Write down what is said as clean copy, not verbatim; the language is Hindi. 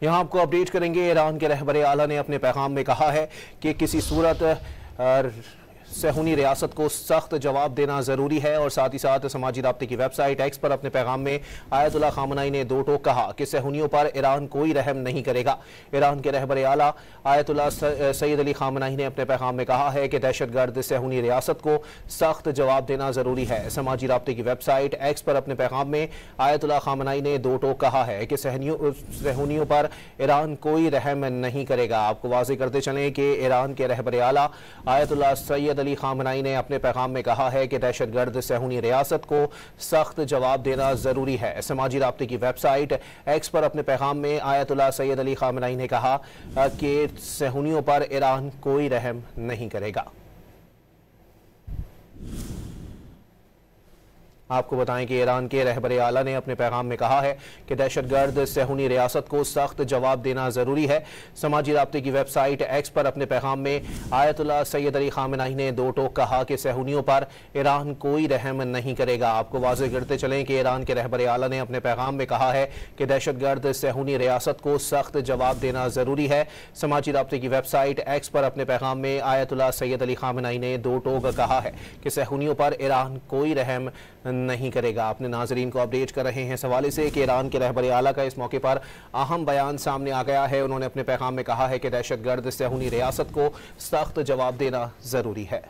यहाँ आपको अपडेट करेंगे। ईरान के रहबरे आला ने अपने पैगाम में कहा है कि किसी सूरत सहूनी रियासत को सख्त जवाब देना ज़रूरी है। और साथ ही साथ समाजी राब्ते की वेबसाइट एक्स पर अपने पैगाम में आयतुल्ला खामनाई ने दो टोक कहा कि सहूनियों पर ईरान कोई रहम नहीं करेगा। ईरान के रहबरे आला आयतुल्ला सैयद अली खामनाई ने अपने पैगाम में कहा है कि दहशतगर्द सहूनी रियासत को सख्त जवाब देना ज़रूरी है। समाजी राब्ते की वेबसाइट एक्स पर अपने पैगाम में आयतुल्ला खामनाई ने दो टोक कहा है कि सहूनियों पर ईरान कोई रहम नहीं करेगा। आपको वाज़ेह करते चलें कि ईरान के रहबरे आला आयतुल्ला सैयद अली खामनाई ने अपने पैगाम में कहा है कि दहशतगर्द सहूनी रियासत को सख्त जवाब देना ज़रूरी है। समाजी राब्ते की वेबसाइट एक्स पर अपने पैगाम में आयतुल्ला सैयद अली खामनाई ने कहा कि सहूनियों पर ईरान कोई रहम नहीं करेगा। आपको बताएं कि ईरान के रहबरे आला ने अपने पैगाम में कहा है कि दहशतगर्द सहूनी रियासत को सख्त जवाब देना ज़रूरी है। समाजी राब्ते की वेबसाइट एक्स पर अपने पैगाम में आयतुल्ला सैयद अली खामनाई ने दो टोक कहा कि सहूनियों पर ईरान कोई रहम नहीं करेगा। आपको वाज़ेह करते चलें कि ईरान के रहबरे आला ने अपने पैगाम में कहा है कि दहशतगर्द सहूनी रियासत को सख्त जवाब देना ज़रूरी है। समाजी राब्ते की वेबसाइट एक्स पर अपने पैगाम में आयतुल्ला सैयद अली खामनाई ने दो टोक कहा है कि सहूनियों पर ईरान कोई रहम नहीं करेगा। अपने नाजरीन को अपडेट कर रहे हैं इस हवाले से कि ईरान के रहबरे आला का इस मौके पर अहम बयान सामने आ गया है। उन्होंने अपने पैगाम में कहा है कि दहशतगर्द सहूनी रियासत को सख्त जवाब देना ज़रूरी है।